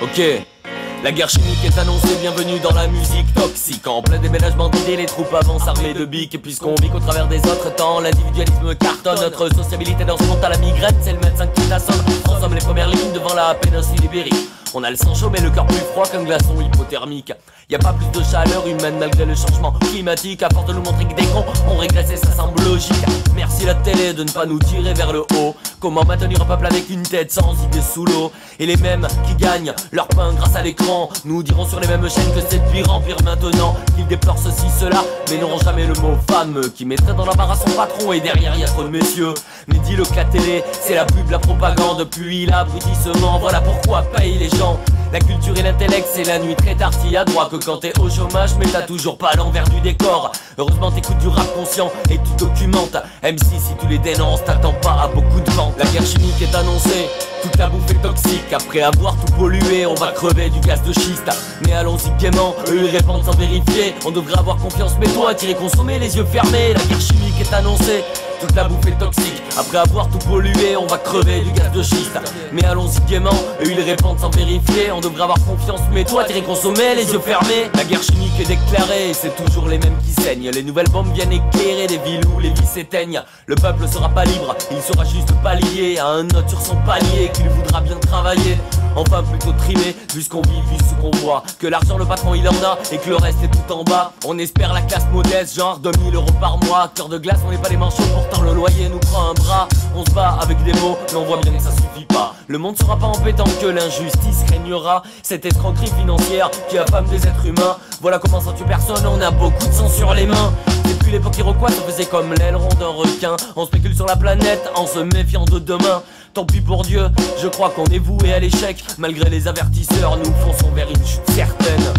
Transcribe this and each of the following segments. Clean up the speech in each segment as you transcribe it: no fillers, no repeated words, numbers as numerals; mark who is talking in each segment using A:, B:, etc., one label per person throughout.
A: Ok, la guerre chimique est annoncée, bienvenue dans la musique toxique. En plein déménagement d'idées, les troupes avancent armées de biques. Et puisqu'on vit qu'au travers des autres temps, l'individualisme cartonne. Notre sociabilité dans ce monde à la migraine, c'est le médecin qui t'assomme. En somme, les premières lignes devant la péninsule ibérique. On a le sang chaud mais le cœur plus froid qu'un glaçon hypothermique. Y a pas plus de chaleur humaine malgré le changement climatique. À force de nous montrer que des cons ont régressé, ça semble logique. Merci la télé de ne pas nous tirer vers le haut. Comment maintenir un peuple avec une tête sans idée sous l'eau? Et les mêmes qui gagnent leur pain grâce à l'écran nous diront sur les mêmes chaînes que c'est de pire en pire maintenant. Qu'ils déplorent ceci, cela, mais n'auront jamais le mot femme qui mettrait dans l'embarras son patron. Et derrière y a trop de messieurs. Mais dis-le que la télé, c'est la pub, la propagande, puis l'abrutissement. Voilà pourquoi payent les gens. La culture et l'intellect, c'est la nuit très tard. Si à droit que quand t'es au chômage, mais t'as toujours pas l'envers du décor. Heureusement t'écoutes du rap conscient et tu documentes. MC si tu les dénonces, t'attends pas à beaucoup de ventes. La guerre chimique est annoncée, toute la bouffe est toxique. Après avoir tout pollué, on va crever du gaz de schiste. Mais allons-y gaiement, eux ils répondent sans vérifier. On devrait avoir confiance, mais toi tirer consommer les yeux fermés. La guerre chimique est annoncée, toute la bouffe est toxique. Après avoir tout pollué, on va crever du gaz de schiste. Mais allons-y gaiement, eux ils répondent sans vérifier. On devrait avoir confiance, mais toi t'irais consommer les yeux fermés. La guerre chimique est déclarée, c'est toujours les mêmes qui saignent. Les nouvelles bombes viennent éclairer des villes où les vies s'éteignent. Le peuple sera pas libre, il sera juste pas lié à un autre sur son palier qui lui voudra bien travailler. Enfin plutôt trimé, vu ce qu'on vit, vu ce qu'on voit. Que l'argent le patron il en a et que le reste est tout en bas. On espère la classe modeste, genre 2000 € par mois. Cœur de glace, on n'est pas les manchots, pourtant le loyer nous prend un bras. On se bat avec des mots, mais on voit bien que ça suffit pas. Le monde sera pas embêtant que l'injustice régnera. Cette escroquerie financière qui affame des êtres humains. Voilà comment sans tuer personne, on a beaucoup de sang sur les mains. Depuis l'époque iroquoise, on faisait comme l'aileron d'un requin. On spécule sur la planète en se méfiant de demain. Tant pis pour Dieu, je crois qu'on est voué à l'échec. Malgré les avertisseurs, nous fonçons vers une chute certaine.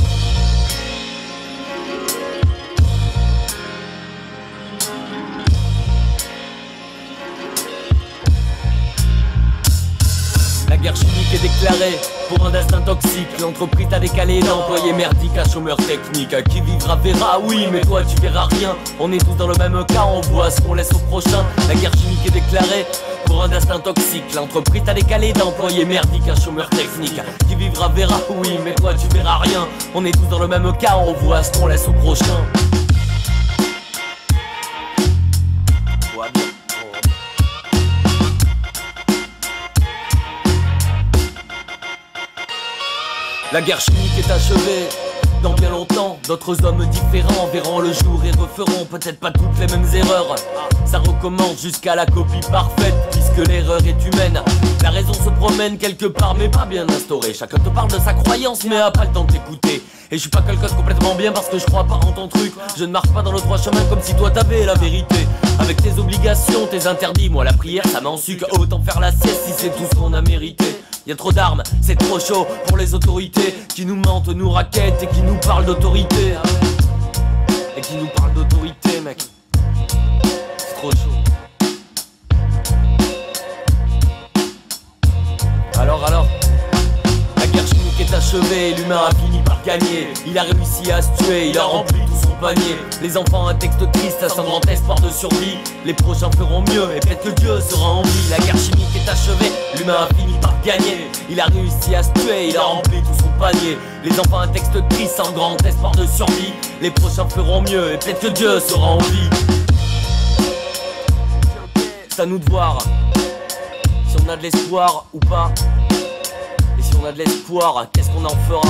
A: La guerre chimique est déclarée pour un destin toxique. L'entreprise t'a décalé, l'employé merdique, un chômeur technique. Qui vivra verra, oui, mais toi tu verras rien. On est tous dans le même cas, on voit ce qu'on laisse au prochain. La guerre chimique est déclarée pour un destin toxique. L'entreprise t'a décalé, d'employé merdique, un chômeur technique. Qui vivra verra, oui, mais toi tu verras rien. On est tous dans le même cas, on voit ce qu'on laisse au prochain. La guerre chimique est achevée. Dans bien longtemps, d'autres hommes différents verront le jour et referont peut-être pas toutes les mêmes erreurs. Ça recommence jusqu'à la copie parfaite, puisque l'erreur est humaine. La raison se promène quelque part mais pas bien instaurée. Chacun te parle de sa croyance mais a pas le temps de t'écouter. Et je suis pas quelqu'un de complètement bien parce que je crois pas en ton truc. Je ne marche pas dans le droit chemin comme si toi t'avais la vérité. Avec tes obligations, tes interdits, moi la prière ça m'en sucre. Autant faire la sieste si c'est tout ce qu'on a mérité. Y'a trop d'armes, c'est trop chaud pour les autorités qui nous mentent, nous raquettent et qui nous parlent d'autorité. Et qui nous parlent d'autorité, mec. C'est trop chaud. Alors la guerre chimique est achevée, l'humain a fini par gagner. Il a réussi à se tuer, il a rempli tout son panier. Les enfants un texte triste, sans grand espoir de survie. Les prochains feront mieux et peut-être que Dieu sera en vie. La guerre chimique est achevée, l'humain a fini par gagner. Il a réussi à se tuer, il a rempli tout son panier. Les enfants un texte triste, sans grand espoir de survie. Les prochains feront mieux et peut-être que Dieu sera en vie. C'est à nous de voir si on a de l'espoir ou pas. Et si on a de l'espoir, qu'est-ce qu'on en fera?